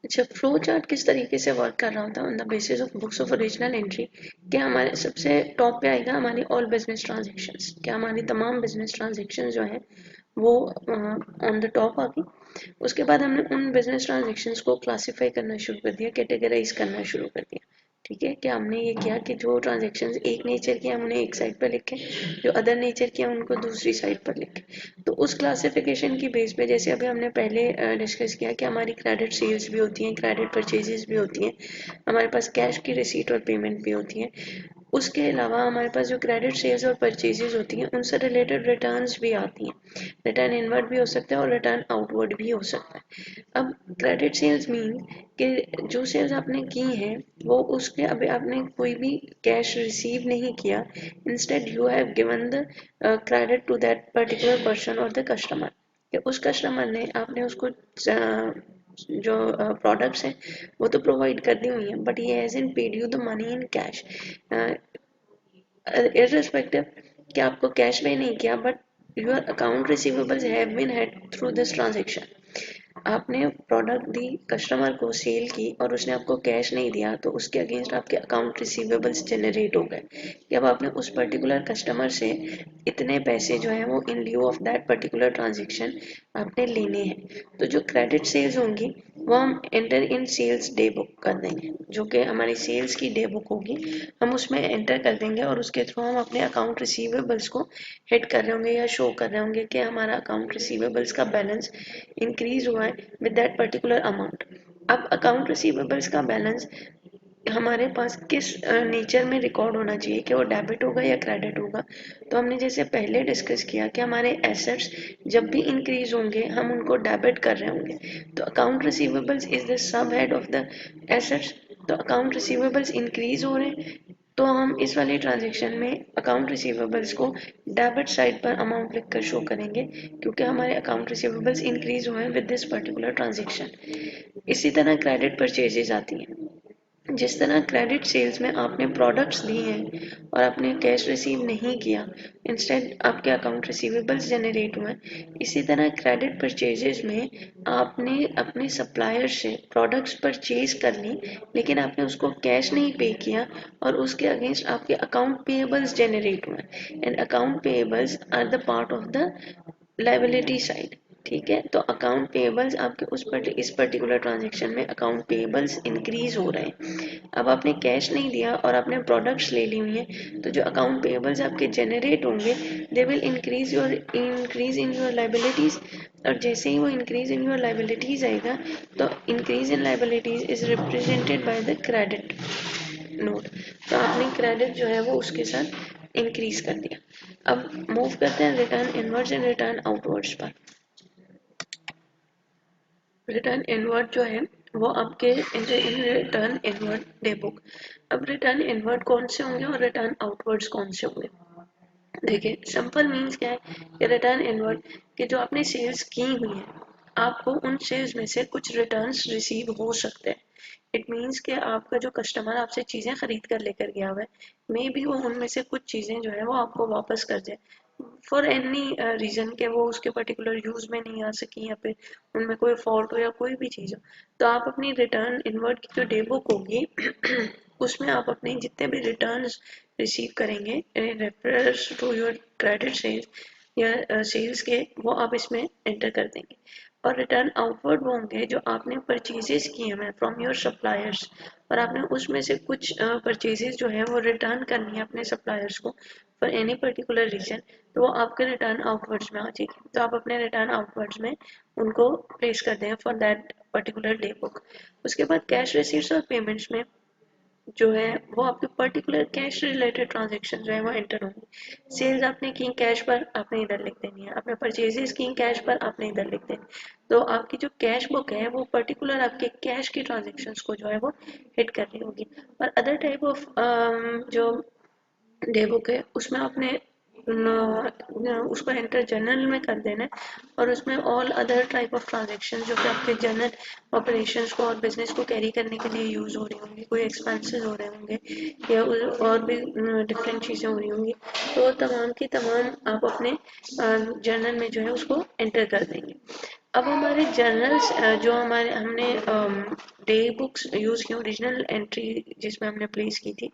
अच्छा, flow chart किस तरीके से वर्क कर रहा होता है on the basis of books of original entry. क्या हमारे सबसे टॉप पे आएगा हमारी ऑल बिजनेस ट्रांजेक्शन्स, क्या हमारी तमाम बिजनेस ट्रांजेक्शन्स जो है वो ऑन द टॉप आ गई। उसके बाद हमने उन बिजनेस ट्रांजेक्शन्स को क्लासीफाई करना शुरू कर दिया, कैटेगराइज करना शुरू कर दिया। ठीक है, क्या हमने ये किया कि जो ट्रांजेक्शन्स एक नेचर की हम उन्हें एक साइड पर लिखें, जो अदर नेचर की हम उनको दूसरी साइड पर लिखें। तो उस क्लासिफिकेशन की बेस पे जैसे अभी हमने पहले डिस्कस किया कि हमारी क्रेडिट सेल्स भी होती हैं, क्रेडिट परचेजेस भी होती हैं, हमारे पास कैश की रिसीट और पेमेंट भी होती है। उसके अलावा हमारे पास जो क्रेडिट सेल्स और परचेजेस होती हैं उनसे रिलेटेड रिटर्न्स भी आती हैं। रिटर्न इनवर्ड भी हो सकता है और रिटर्न आउटवर्ड भी हो सकता है। अब क्रेडिट सेल्स मीन कि जो सेल्स आपने की हैं वो उसके अभी आपने कोई भी कैश रिसीव नहीं किया, instead you have given the credit to that particular person और द कस्टमर, कि उस कस्टमर ने आपने उसको जो प्रोडक्ट्स हैं वो तो प्रोवाइड कर दी हुई हैं, बट ये hasn't paid you the money in cash, irrespective कि आपको कैश पे नहीं किया, but your account receivables have been head through this transaction. आपने प्रोडक्ट दी, कस्टमर को सेल की और उसने आपको कैश नहीं दिया, तो उसके अगेंस्ट आपके अकाउंट रिसीवेबल्स जनरेट हो गए कि अब आपने उस पर्टिकुलर कस्टमर से इतने पैसे जो है वो in lieu of that particular transaction आपने लेने हैं। तो जो क्रेडिट सेल्स होंगी वो हम enter in sales day book कर देंगे, जो कि हमारी सेल्स की डे बुक होगी, हम उसमें एंटर कर देंगे और उसके थ्रू हम अपने अकाउंट रिसीवेबल्स को हिट कर रहे होंगे या शो कर रहे होंगे कि हमारा अकाउंट रिसीवेबल्स का बैलेंस इंक्रीज हुआ है विद दैट पर्टिकुलर अमाउंट। अब अकाउंट रिसीवेबल्स का बैलेंस हमारे पास किस नेचर में रिकॉर्ड होना चाहिए कि वो डेबिट होगा या क्रेडिट होगा। तो हमने जैसे पहले डिस्कस किया कि हमारे एसेट्स जब भी इंक्रीज होंगे हम उनको डेबिट कर रहे होंगे, तो account receivables is the sub head of the assets. तो अकाउंट रिसीवेबल्स इंक्रीज हो रहे हैं, तो हम इस वाले ट्रांजेक्शन में अकाउंट रिसीवेबल्स को डेबिट साइड पर अमाउंट लिखकर शो करेंगे, क्योंकि हमारे अकाउंट रिसीवेबल्स इंक्रीज हुए हैं विद दिस पर्टिकुलर ट्रांजेक्शन। इसी तरह क्रेडिट परचेजेस आती हैं। जिस तरह क्रेडिट सेल्स में आपने प्रोडक्ट्स दिए हैं और आपने कैश रिसीव नहीं किया, इंस्टेड आपके अकाउंट रिसीवेबल्स जनरेट हुए, इसी तरह क्रेडिट परचेजेस में आपने अपने सप्लायर से प्रोडक्ट्स परचेज कर ली, लेकिन आपने उसको कैश नहीं पे किया और उसके अगेंस्ट आपके अकाउंट पेएबल्स जनरेट हुए, and account payables are the part of the liability side. ठीक है, तो अकाउंट पेएबल्स आपके इस पर्टिकुलर ट्रांजेक्शन में अकाउंट पेएबल्स इंक्रीज हो रहे हैं। अब आपने कैश नहीं दिया और आपने प्रोडक्ट्स ले ली हुई हैं, तो जो अकाउंट पेएबल्स आपके जनरेट होंगे they will increase in your liabilities. और जैसे ही वो इंक्रीज इन योर लाइबिलिटीज आएगा, तो increase in liabilities is represented by the credit note. तो आपने क्रेडिट जो है वो उसके साथ इंक्रीज कर दिया। अब मूव करते हैं return inwards and return outwards पर। रिटर्न इनवर्ड जो है वो आपके in return inward day book. अब रिटर्न इनवर्ड कौन से होंगे और रिटर्न आउटवर्ड्स कौन से होंगे। देखिए, सिंपल मीन्स क्या है कि रिटर्न इनवर्ड कि जो आपने सेल्स की हुई है, आपको उन सेल्स में से कुछ रिटर्न्स रिसीव हो सकते हैं। इट मीन्स कि आपका जो कस्टमर आपसे चीज़ें खरीद कर लेकर गया हुआ है, मे बी वो उनमें से कुछ चीज़ें जो है वो आपको वापस कर जाए फॉर एनी रीज़न के वो उसके पर्टिकुलर यूज़ में नहीं आ सकी, या फिर उनमें कोई फॉल्ट हो या कोई भी चीज़ हो। तो आप अपनी रिटर्न इनवर्ड की जो डे बुक होगी उसमें आप अपने जितने भी रिटर्न्स रिसीव करेंगे refers to your credit sales या सेल्स के, वो आप इसमें एंटर कर देंगे। और रिटर्न आउटवर्ड वो होंगे जो आपने परचेजेस किए हैं फ्रॉम योर सप्लायर्स, और आपने उसमें से कुछ परचेजेस जो है वो रिटर्न करनी है अपने सप्लायर्स को फॉर एनी पर्टिकुलर रीजन, तो वो आपके रिटर्न आउटवर्ड्स में आ जाएगी। तो आप अपने रिटर्न आउटवर्ड्स में उनको प्लेस कर दें for that particular day book. उसके बाद कैश रिसीट्स और पेमेंट्स में जो है वो आपके पर्टिकुलर कैश रिलेटेड ट्रांजेक्शन जो है वो एंटर होंगी। सेल्स आपने की कैश पर, आपने इधर लिख देनी है। आपने परचेजेस की कैश पर, आपने इधर लिख देनी है। तो आपकी जो कैश बुक है वो पर्टिकुलर आपके कैश की ट्रांजेक्शन्स को जो है वो हिट करनी होगी। और अदर टाइप ऑफ जो डे बुक है उसमें आपने उसको एंटर जनरल में कर देना है, और उसमें all other type of transaction जो कि आपके जनरल ऑपरेशंस को और बिजनेस को कैरी करने के लिए यूज हो रही होंगी, कोई एक्सपेंसेस हो रहे होंगे या और भी डिफरेंट चीज़ें हो रही होंगी, तो तमाम की तमाम आप अपने जर्नल में जो है उसको एंटर कर देंगे। अब हमारे जर्नल्स जो हमारे हमने डे बुक्स यूज़ की, ओरिजिनल एंट्री जिसमें हमने प्लेस की थी,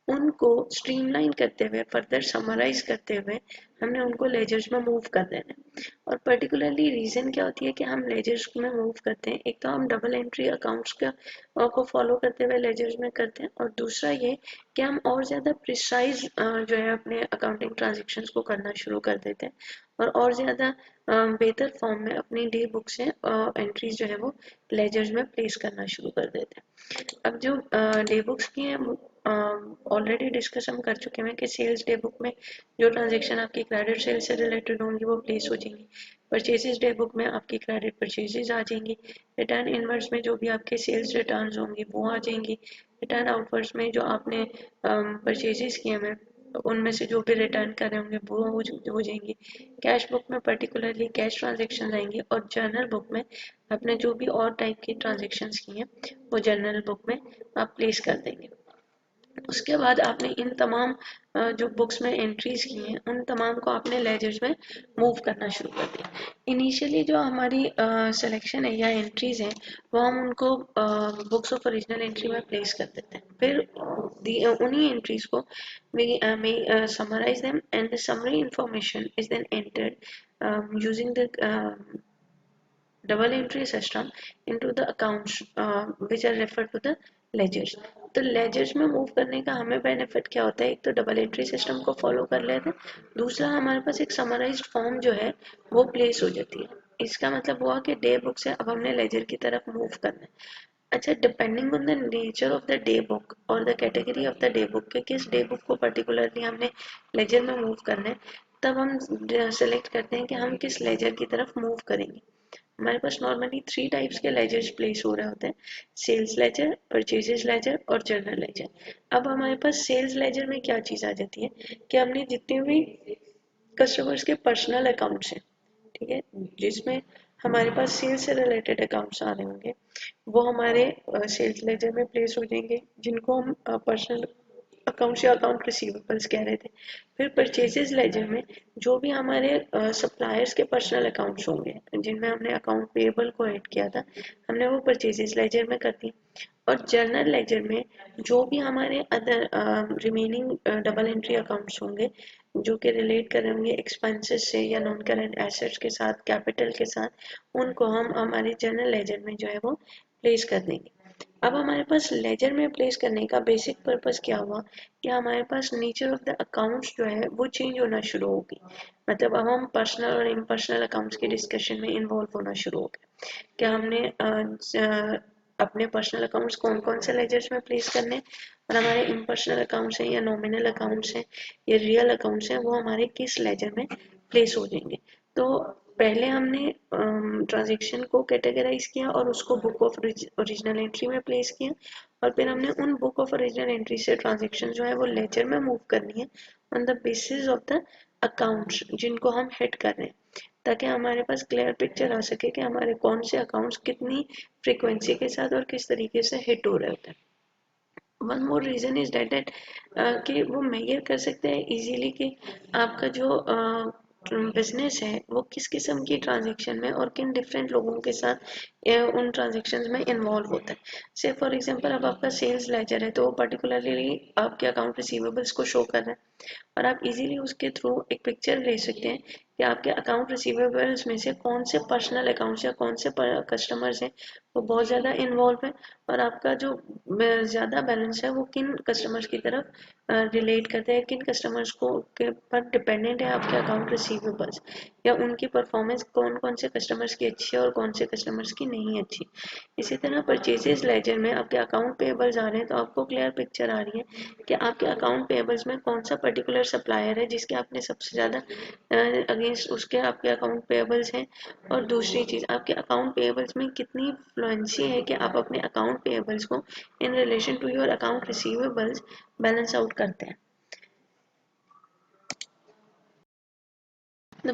उनको स्ट्रीमलाइन करते हुए, फर्दर समराइज करते हुए हमने उनको लेजर्स में मूव कर देना है। और पर्टिकुलरली रीज़न क्या होती है कि हम लेजर्स में मूव करते हैं, एक तो हम डबल एंट्री अकाउंट्स का को फॉलो करते हुए लेजर्स में करते हैं, और दूसरा ये कि हम और ज़्यादा प्रिसाइज जो है अपने अकाउंटिंग ट्रांजेक्शन्स को करना शुरू कर देते हैं, और ज़्यादा बेहतर फॉर्म में अपनी डे बुक से एंट्रीज जो है वो लेजर्स में प्लेस करना शुरू कर देते हैं। अब जो डे बुक्स की हैं ऑलरेडी डिस्कस हम कर चुके हैं कि सेल्स डे बुक में जो ट्रांजेक्शन आपकी क्रेडिट सेल्स से रिलेटेड होंगी वो प्लेस हो जाएंगी, परचेजेस डे बुक में आपकी क्रेडिट परचेजेस आ जाएंगी, रिटर्न इनवर्ड्स में जो भी आपके सेल्स रिटर्न्स होंगी वो आ जाएंगी, रिटर्न आउटवर्ड्स में जो आपने परचेजेस किए हैं उनमें से जो भी रिटर्न कर रहे होंगे वो हो जाएंगी, कैश बुक में पर्टिकुलरली कैश ट्रांजेक्शन आएंगे, और जर्नल बुक में आपने जो भी और टाइप की ट्रांजेक्शन्स की हैं वो जर्नल बुक में आप प्लेस कर देंगे। उसके बाद आपने इन तमाम जो बुक्स में एंट्रीज की हैं उन तमाम को आपने लेजर्स में मूव करना शुरू कर दिया। इनिशियली जो हमारी सिलेक्शन है या एंट्रीज हैं वो हम उनको बुक्स ऑफ ओरिजिनल एंट्री में प्लेस कर देते हैं, फिर उन्हीं एंट्रीज को we may summarize them, and the summary information is then entered using the double entry system into the accounts which are referred to the ledgers. तो ledgers में move करने का हमें बेनिफिट क्या होता है, एक तो डबल एंट्री सिस्टम को फॉलो कर लेते हैं, दूसरा हमारे पास एक समराइज्ड फॉर्म जो है वो प्लेस हो जाती है। इसका मतलब हुआ कि डे बुक से अब हमने लेजर की तरफ मूव करना है। अच्छा, depending on the nature of the day book और the category of the day book के किस डे बुक को पर्टिकुलरली हमने लेजर में मूव करना है, तब हम सेलेक्ट करते हैं कि हम किस लेजर की तरफ मूव करेंगे। हमारे पास नॉर्मली 3 टाइप्स के लेजर्स प्लेस हो रहे होते हैं, सेल्स लेजर, परचेजेस लेजर और जर्नल लेजर। अब हमारे पास सेल्स लेजर में क्या चीज़ आ जाती है कि हमने जितने भी कस्टमर्स के पर्सनल अकाउंट्स हैं, ठीक है, जिसमें हमारे पास सेल्स से रिलेटेड अकाउंट्स आ रहे होंगे, वो हमारे सेल्स लेजर में प्लेस हो जाएंगे, जिनको हम पर्सनल अकाउंट्स या अकाउंट रिसीवेबल्स कह रहे थे। फिर परचेजेस लेजर में जो भी हमारे सप्लायर्स के पर्सनल अकाउंट्स होंगे जिनमें हमने अकाउंट पेएबल को ऐड किया था, हमने वो परचेजेस लेजर में कर दी। और जर्नल लेजर में जो भी हमारे other remaining double entry accounts होंगे जो कि रिलेट कर रहे होंगे एक्सपेंसेस से या नॉन करंट एसेट्स के साथ, कैपिटल के साथ, उनको हम हमारे जर्नल लेजर में जो है वो प्लेस कर देंगे। अब हमारे पास लेजर में प्लेस करने का बेसिक पर्पस क्या हुआ कि हमारे पास नेचर ऑफ द अकाउंट्स जो है वो चेंज होना शुरू होगी, मतलब अब हम पर्सनल और इम्पर्सनल अकाउंट्स की डिस्कशन में इन्वॉल्व होना शुरू हो गए कि हमने अपने पर्सनल अकाउंट्स कौन कौन से लेजर्स में प्लेस करने हैं, और हमारे इम्पर्सनल अकाउंट्स हैं या नॉमिनल अकाउंट्स हैं या रियल अकाउंट्स हैं वो हमारे किस लेजर में प्लेस हो जाएंगे। तो पहले हमने ट्रांजेक्शन को कैटेगराइज किया और उसको बुक ऑफ ओरिजिनल एंट्री में प्लेस किया, और फिर हमने उन बुक ऑफ ओरिजिनल एंट्री से ट्रांजेक्शन जो है वो लेजर में मूव करनी है on the basis of the accounts जिनको हम हिट कर रहे हैं, ताकि हमारे पास क्लियर पिक्चर आ सके कि हमारे कौन से अकाउंट्स कितनी फ्रीक्वेंसी के साथ और किस तरीके से हिट हो रहे होते हैं। One more reason is that कि वो मेजर कर सकते हैं इजीली कि आपका जो बिजनेस है वो किस किस्म की ट्रांजेक्शन में और किन डिफरेंट लोगों के साथ उन ट्रांजेक्शन्स में इन्वॉल्व होता है। से फॉर एग्जांपल अब आपका सेल्स लेजर है तो वो पर्टिकुलरली आपके अकाउंट रिसीवेबल्स को शो कर रहा है, और आप इजीली उसके थ्रू एक पिक्चर ले सकते हैं कि आपके अकाउंट रिसीवेबल्स में से कौन से पर्सनल अकाउंट्स या कौन से कस्टमर्स हैं वो बहुत ज़्यादा इन्वॉल्व है, और आपका जो ज़्यादा बैलेंस है वो किन कस्टमर्स की तरफ रिलेट करते हैं, किन कस्टमर्स को के पर डिपेंडेंट है आपके अकाउंट रिसीवेबल्स, या उनकी परफॉर्मेंस कौन कौन से कस्टमर्स की अच्छी है और कौन से कस्टमर्स की नहीं अच्छी। इसी तरह परचेजेस लेजर में आपके अकाउंट पेएबल्स आ रहे हैं तो आपको क्लियर पिक्चर आ रही है कि आपके अकाउंट पेएबल्स में कौन सा पर्टिकुलर सप्लायर है जिसके आपने सबसे ज़्यादा अगेंस्ट उसके आपके अकाउंट पेएबल्स हैं, और दूसरी चीज़ आपके अकाउंट पेएबल्स में कितनी फ्लुएंसी है कि आप अपने अकाउंट पेएबल्स को in relation to your account receivables balance out करते हैं। द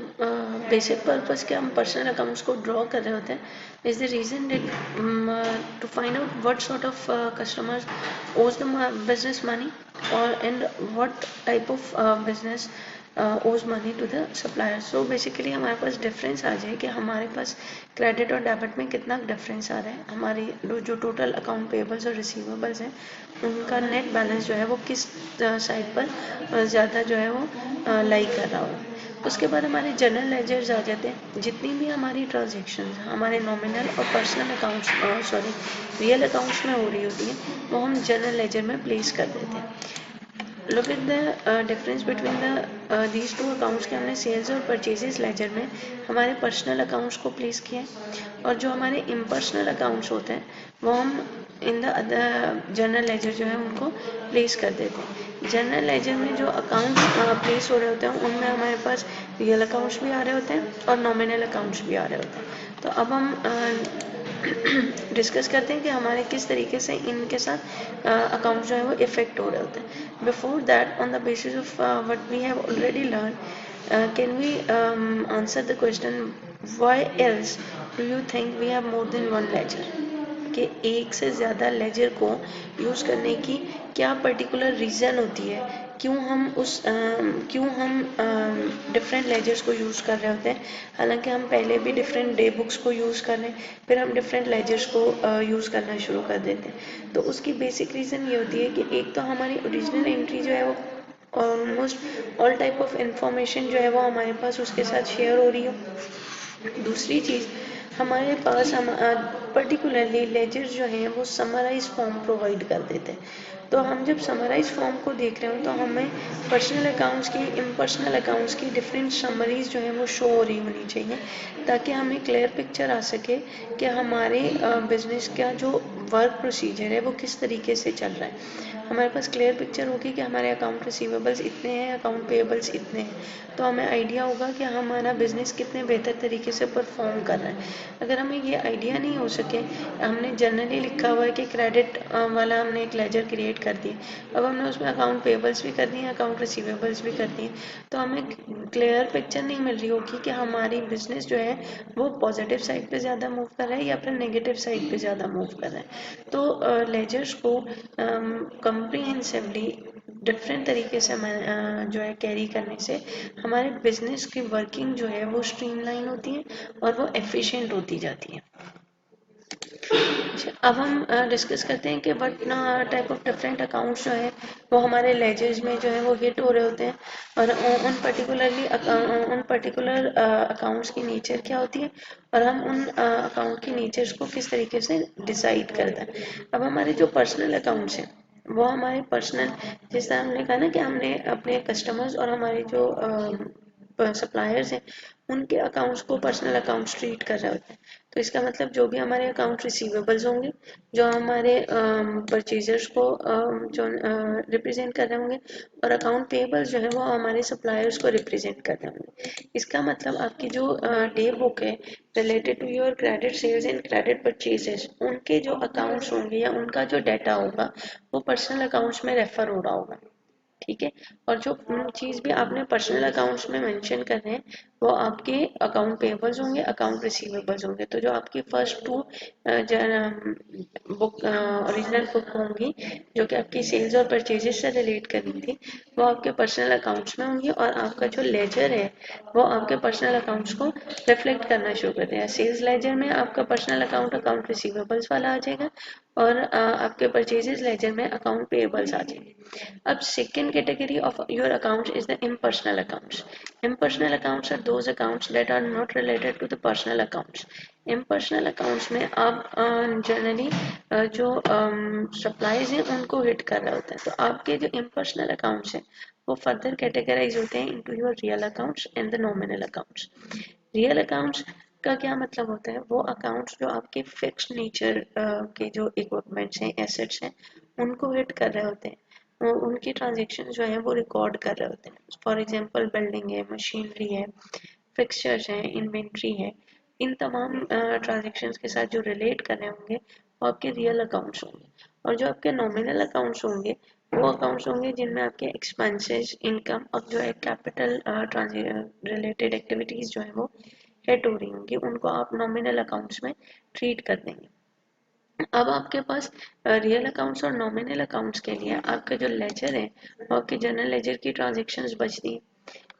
बेसिक पर्पस के हम पर्सनल अकाउंट्स को ड्रॉ कर रहे होते हैं is the reason that to find out what sort of customers owes the business money or and what type of business owes money to the supplier. So basically हमारे पास difference आ जाए कि हमारे पास क्रेडिट और डेबिट में कितना difference आ रहा है, हमारी जो टोटल अकाउंट पेबल्स और रिसीवेबल्स हैं उनका नेट बैलेंस जो है वो किस साइड पर ज़्यादा जो है वो लाई कर रहा हो। उसके बाद हमारे जनरल लेजर्स आ जाते हैं। जितनी भी हमारी ट्रांजेक्शन हमारे नॉमिनल और personal accounts sorry real accounts में हो रही होती हैं वो हम जनरल लेजर में प्लेस कर देते हैं। Look at the difference between the these two accounts के हमने सेल्स और परचेजेस लेजर में हमारे पर्सनल अकाउंट्स को प्लेस किया है और जो हमारे इम्पर्सनल अकाउंट्स होते हैं वो हम in the other general ledger जो है उनको प्लेस कर देते हैं। जनरल लेजर में जो अकाउंट्स प्लेस हो रहे होते हैं उनमें हमारे पास रियल अकाउंट्स भी आ रहे होते हैं और नॉमिनल अकाउंट्स भी आ रहे होते हैं। तो अब हम डिस्कस करते हैं कि हमारे किस तरीके से इनके साथ अकाउंट जो है वो इफेक्ट हो रहे होते हैं। Before that on the basis of what we have already learn can we answer the question why else do you think we have more than one ledger, कि एक से ज़्यादा लेजर को यूज़ करने की क्या पर्टिकुलर रीज़न होती है, क्यों हम डिफरेंट लेजर्स को यूज़ कर रहे होते हैं, हालांकि हम पहले भी डिफरेंट डे बुक्स को यूज़ कर रहे हैं फिर हम डिफरेंट लेजर्स को यूज़ करना शुरू कर देते हैं। तो उसकी बेसिक रीज़न ये होती है कि एक तो हमारी ओरिजिनल एंट्री जो है वो almost all type of information जो है वो हमारे पास उसके साथ शेयर हो रही हो। दूसरी चीज़ हमारे पास हम पर्टिकुलरली लेजर जो हैं वो समराइज फॉर्म प्रोवाइड कर देते हैं। तो हम जब समराइज फॉर्म को देख रहे हो तो हमें पर्सनल अकाउंट्स की इम्पर्सनल अकाउंट्स की डिफरेंट समरीज जो है वो शो हो रही होनी चाहिए ताकि हमें क्लियर पिक्चर आ सके कि हमारे बिजनेस का जो वर्क प्रोसीजर है वो किस तरीके से चल रहा है। हमारे पास क्लियर पिक्चर होगी कि हमारे अकाउंट रिसीवेबल्स इतने हैं, अकाउंट पेएबल्स इतने हैं, तो हमें आइडिया होगा कि हमारा बिजनेस कितने बेहतर तरीके से परफॉर्म कर रहा है। अगर हमें ये आइडिया नहीं हो सके, हमने जनरली लिखा हुआ है कि क्रेडिट वाला हमने एक लेजर क्रिएट कर दिया, अब हमने उसमें अकाउंट पेएबल्स भी कर दिए, अकाउंट रिसीवेबल्स भी कर दिए, तो हमें क्लियर पिक्चर नहीं मिल रही होगी कि हमारी बिजनेस जो है वो पॉजिटिव साइड पे ज़्यादा मूव कर रहा है या फिर नेगेटिव साइड पे ज़्यादा मूव कर रहा है। तो लेजर्स को कंप्रीहेंसिवली डिफरेंट तरीके से जो है कैरी करने से हमारे बिजनेस की वर्किंग जो है वो स्ट्रीमलाइन होती है और वो एफिशिएंट होती जाती है। अब हम डिस्कस करते हैं कि what type of different accounts जो है वो हमारे लेजर्स में जो है वो हिट हो रहे होते हैं और उन पर्टिकुलर अकाउंट्स की नेचर क्या होती है और हम उन अकाउंट की नेचर्स को किस तरीके से डिसाइड करते हैं। अब हमारे जो पर्सनल अकाउंट्स हैं वो हमारे पर्सनल, जिस तरह हमने कहा ना कि हमने अपने कस्टमर्स और हमारे जो सप्लायर्स हैं उनके अकाउंट्स को पर्सनल अकाउंट्स ट्रीट कर रहे होते हैं। तो इसका मतलब जो भी हमारे अकाउंट रिसीवेबल्स होंगे जो हमारे परचेजर्स को जो रिप्रेजेंट कर रहे होंगे और अकाउंट पेएबल्स जो है वो हमारे सप्लायर्स को रिप्रेजेंट कर रहे होंगे। इसका मतलब आपकी जो डे बुक है related to your credit sales and credit purchases, उनके जो अकाउंट्स होंगे या उनका जो डाटा होगा वो पर्सनल अकाउंट्स में रेफर हो रहा होगा। ठीक है, और जो चीज़ भी आपने पर्सनल अकाउंट्स में मेंशन कर रहे हैं वो आपके अकाउंट पेएबल्स होंगे, अकाउंट रिसीवेबल्स होंगे। तो जो आपकी first two book original book होंगी जो कि आपकी सेल्स और परचेजेस से रिलेट करनी थी वो आपके पर्सनल अकाउंट्स में होंगी और आपका जो लेजर है वो आपके पर्सनल अकाउंट्स को रिफ्लेक्ट करना शुरू कर देगा। सेल्स लेजर में आपका पर्सनल अकाउंट अकाउंट रिसीवेबल्स वाला आ जाएगा और आपके परचेजेस लेजर में अकाउंट पेएबल्स आ जाएंगे। अब second category of your accounts is the impersonal accounts. Impersonal accounts are those accounts that are not related to the personal accounts. Impersonal accounts में आप generally जो सप्लाईज हैं उनको हिट कर रहे होते हैं। तो आपके जो impersonal accounts हैं वो फर्दर कैटेगराइज होते हैं into your real accounts and the nominal accounts. Real accounts का क्या मतलब होता है, वो अकाउंट्स जो आपके फिक्स्ड नेचर के जो इक्विपमेंट्स हैं एसेट्स हैं उनको हिट कर रहे होते हैं, उनकी ट्रांजेक्शन जो है वो रिकॉर्ड कर रहे होते हैं। फॉर एग्जांपल बिल्डिंग है, मशीनरी है, फिक्सचर्स हैं, इन्वेंट्री है, इन तमाम ट्रांजेक्शन्स के साथ जो रिलेट कर रहे होंगे वो आपके रियल अकाउंट्स होंगे। और जो आपके नॉमिनल अकाउंट्स होंगे वो अकाउंट्स होंगे जिनमें आपके एक्सपेंसेस, इनकम और जो है कैपिटल रिलेटेड एक्टिविटीज जो है वो हिट हो रही होंगी, उनको आप नॉमिनल अकाउंट्स में ट्रीट कर देंगे। अब आपके पास रियल अकाउंट्स और नॉमिनल अकाउंट्स के लिए आपका जो लेजर है वो आपके जनरल लेजर की ट्रांजेक्शन्स बचती हैं।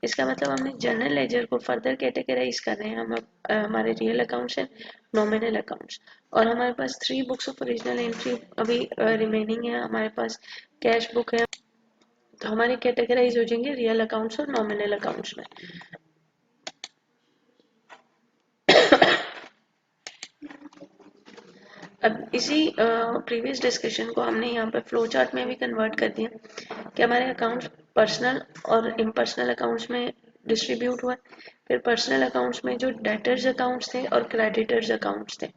इसका मतलब हमने जनरल लेजर को फर्दर कैटेगराइज कर रहे हैं हम हमारे real accounts and nominal accounts. और हमारे पास 3 बुक्स ऑफ ओरिजिनल एंट्री अभी रिमेनिंग है। हमारे पास कैश बुक है, तो हमारे कैटेगराइज हो जाएंगे रियल अकाउंट्स और नॉमिनल अकाउंट्स में। अब इसी प्रीवियस डिस्कशन को हमने यहाँ पर फ्लो चार्ट में भी कन्वर्ट कर दिया कि हमारे अकाउंट्स पर्सनल और इम्पर्सनल अकाउंट्स में डिस्ट्रीब्यूट हुआ। फिर पर्सनल अकाउंट्स में जो डेटर्स अकाउंट्स थे और क्रेडिटर्स अकाउंट्स थे,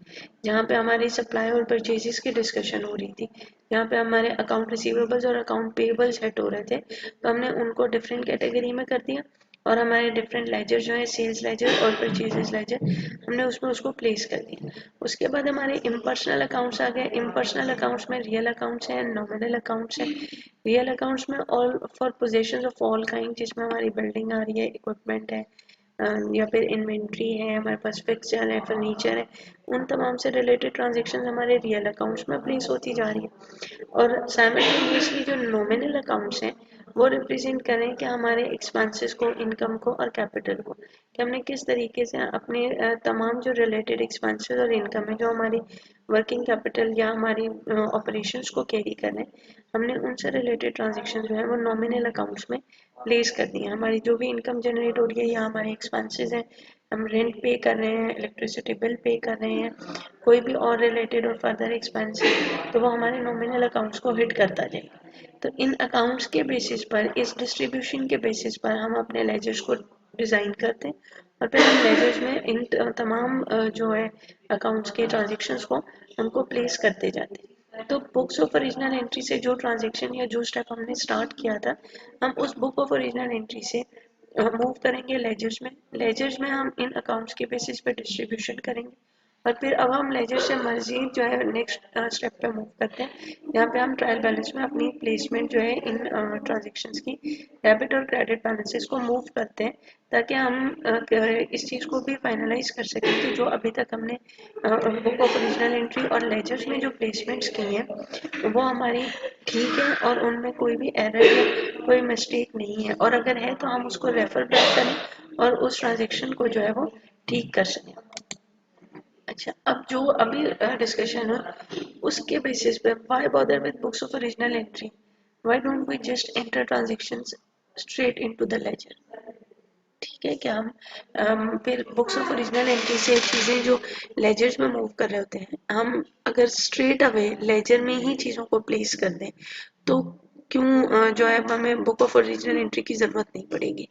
जहाँ पे हमारी सप्लाई और परचेजेस की डिस्कशन हो रही थी, जहाँ पे हमारे अकाउंट रिसीवेबल्स और अकाउंट पेबल्स सेट हो रहे थे, तो हमने उनको डिफरेंट कैटेगरी में कर दिया। और हमारे डिफरेंट लेजर जो है सेल्स लेजर और परचेजेस लेजर, हमने उसमें उसको प्लेस कर दिया। उसके बाद हमारे इम्पर्सनल अकाउंट्स आ गए। इम्पर्सनल अकाउंट्स में रियल अकाउंट्स हैं, नॉमिनल अकाउंट्स हैं। रियल अकाउंट्स में all for possessions of all kind, जिसमें हमारी बिल्डिंग आ रही है, इक्विपमेंट है, या फिर इन्वेंट्री है, हमारे पास फिक्सचर है, फर्नीचर है, उन तमाम से रिलेटेड ट्रांजेक्शन हमारे रियल अकाउंट्स में प्लेस होती जा रही है। और साइमल्टेनियसली जो नॉमिनल अकाउंट्स हैं वो रिप्रेजेंट करें कि हमारे एक्सपेंसेस को, इनकम को और कैपिटल को, कि हमने किस तरीके से अपने तमाम जो रिलेटेड एक्सपेंसेस और इनकम है जो हमारी वर्किंग कैपिटल या हमारी ऑपरेशंस को कैरी कर रहे हैं, हमने उनसे रिलेटेड ट्रांजेक्शन जो है वो नॉमिनल अकाउंट्स में प्लेस कर दी है। हमारी जो भी इनकम जनरेट हो रही है या हमारे एक्सपेंसेस हैं, हम रेंट पे कर रहे हैं, इलेक्ट्रिसिटी बिल पे कर रहे हैं, कोई भी और रिलेटेड और फर्दर एक्सपेंसेस, तो वो हमारे नॉमिनल अकाउंट्स को हिट करता जाएगा। तो इन अकाउंट्स के बेसिस पर, इस डिस्ट्रीब्यूशन के बेसिस पर हम अपने लेजर्स को डिज़ाइन करते हैं और फिर हम लेजर्स में इन तमाम जो है अकाउंट्स के ट्रांजेक्शन्स को उनको प्लेस करते जाते हैं। तो बुक्स ऑफ ओरिजिनल एंट्री से जो ट्रांजेक्शन या जो स्टेप हमने स्टार्ट किया था, हम उस बुक ऑफ ओरिजिनल एंट्री से मूव करेंगे लेजर्स में। लेजर्स में हम इन अकाउंट्स के बेसिस पे डिस्ट्रीब्यूशन करेंगे और फिर अब हम लेजर से मजीद जो है नेक्स्ट स्टेप पे मूव करते हैं, यहाँ पे हम ट्रायल बैलेंस में अपनी प्लेसमेंट जो है इन ट्रांजेक्शन्स की डेबिट और क्रेडिट बैलेंसेस को मूव करते हैं, ताकि हम इस चीज़ को भी फाइनलाइज कर सकें कि जो अभी तक हमने बुक ऑफ ओरिजिनल एंट्री और लेजर्स में जो प्लेसमेंट्स की हैं वो हमारी ठीक है और उनमें कोई भी एरर या कोई मिस्टेक नहीं है, और अगर है तो हम उसको रेफर बैक करें और उस ट्रांजेक्शन को जो है वो ठीक कर सकें। अच्छा, अब जो अभी डिस्कशन है उसके बेसिस पे, why bother with books of original entry, why don't we just enter transactions straight into the ledger. ठीक है, क्या हम फिर बुक्स ऑफ ओरिजिनल एंट्री से चीज़ें जो लेजर्स में मूव कर रहे होते हैं, हम अगर स्ट्रेट अवे लेजर में ही चीज़ों को प्लेस कर दें तो क्यों जो है हमें बुक ऑफ ओरिजिनल एंट्री की ज़रूरत नहीं पड़ेगी।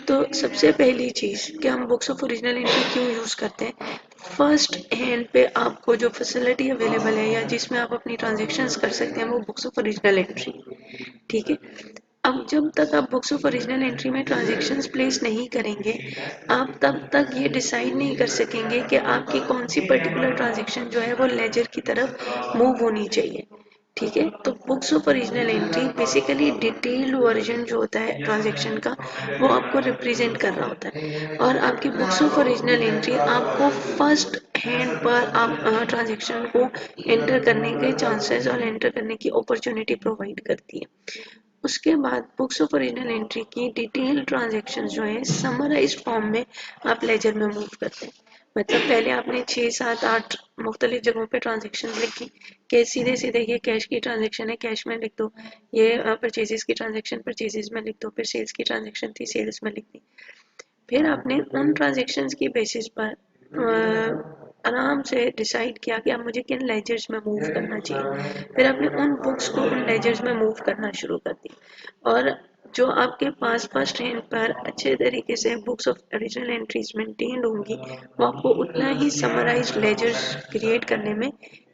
तो सबसे पहली चीज़ कि हम बुक्स ऑफ ओरिजिनल एंट्री क्यों यूज़ करते हैं, फर्स्ट हैंड पे आपको जो फैसिलिटी अवेलेबल है या जिसमें आप अपनी ट्रांजेक्शन्स कर सकते हैं वो बुक्स ऑफ ओरिजिनल एंट्री। ठीक है, अब जब तक आप बुक्स ऑफ ओरिजिनल एंट्री में ट्रांजेक्शन्स प्लेस नहीं करेंगे, आप तब तक ये डिसाइड नहीं कर सकेंगे कि आपकी कौन सी पर्टिकुलर ट्रांजेक्शन जो है वो लेजर की तरफ मूव होनी चाहिए। ठीक है, तो books of original entry basically detailed version जो होता है ट्रांजेक्शन का वो आपको रिप्रेजेंट कर रहा होता है, और आपकी बुक्स ऑफ ओरिजिनल एंट्री आपको फर्स्ट हैंड पर आप ट्रांजेक्शन को एंटर करने के चांसेस और एंटर करने की अपॉर्चुनिटी प्रोवाइड करती है। उसके बाद बुक्स ऑफ ओरिजिनल एंट्री की डिटेल ट्रांजेक्शन जो है समराइज फॉर्म में आप लेजर में मूव करते हैं। मतलब पहले आपने 6, 7, 8 मुख्तलिफ जगहों पे ट्रांजेक्शन लिखी कि सीधे सीधे ये कैश की ट्रांजेक्शन है, कैश में लिख दो, ये परचेजेस की ट्रांजेक्शन परचेजेस में लिख दो, फिर सेल्स की ट्रांजेक्शन थी सेल्स में लिख दी। फिर आपने उन ट्रांजेक्शन्स की बेसिस पर आराम से डिसाइड किया कि अब मुझे किन लेजर्स में मूव करना चाहिए। फिर आपने उन बुक्स को उन लेजर्स में मूव करना शुरू कर दिया, और जो आपके पास फर्स्ट हैंड पर अच्छे तरीके से books of original entries maintain होंगी, वो आपको उतना ही समराइज्ड लेजर्स क्रिएट करने में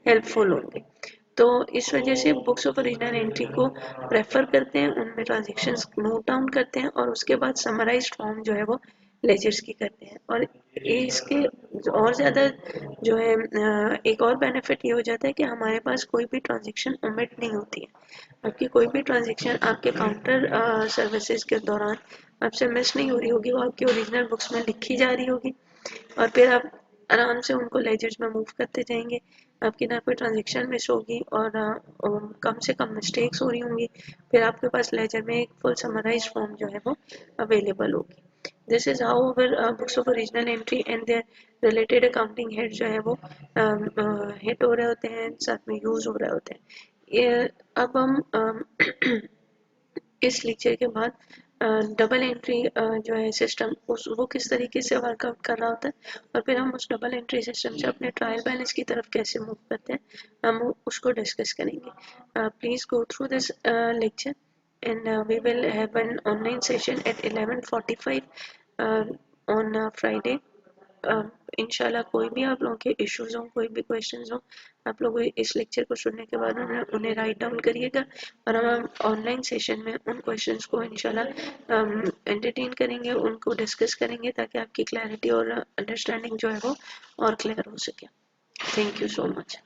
हेल्पफुल होंगे। तो इस वजह से बुक्स ऑफ ओरिजिनल एंट्री को प्रेफर करते हैं, उनमें ट्रांजेक्शन्स नोट डाउन करते हैं और उसके बाद समराइज्ड फॉर्म जो है वो लेजर्स की करते हैं। और इसके और ज़्यादा जो है एक और बेनिफिट ये हो जाता है कि हमारे पास कोई भी ट्रांजेक्शन ओमिट नहीं होती है। आपकी कोई भी ट्रांजेक्शन आपके काउंटर सर्विसेज के दौरान आपसे मिस नहीं हो रही होगी, वो आपकी ओरिजिनल बुक्स में लिखी जा रही होगी और फिर आप आराम से उनको लेजर्स में मूव करते जाएंगे। आपकी ना कोई ट्रांजेक्शन मिस होगी और कम से कम मिस्टेक्स हो रही होंगी। फिर आपके पास लेजर में एक फुल समराइज फॉर्म जो है वो अवेलेबल होगी। This is how our books of original entry and their related accounting head जो है वो हिट हो रहे होते हैं, साथ में यूज हो रहे होते हैं। अब हम इस लेक्चर के बाद डबल एंट्री जो है सिस्टम उस वो किस तरीके से वर्कआउट कर रहा होता है और फिर हम उस डबल एंट्री सिस्टम से अपने ट्रायल बैलेंस की तरफ कैसे मूव करते हैं, हम उसको डिस्कस करेंगे। Please go through this lecture and we will have an online session at 11:45 on Friday. इंशाल्लाह कोई भी आप लोगों के इश्यूज हो, कोई भी क्वेश्चंस हो, आप लोग इस लेक्चर को सुनने के बाद उन्हें राइट डाउन करिएगा और हम ऑनलाइन सेशन में उन क्वेश्चंस को इंशाल्लाह एंटरटेन करेंगे, उनको डिस्कस करेंगे ताकि आपकी क्लैरिटी और अंडरस्टैंडिंग जो है वो और क्लियर हो सके। Thank you so much.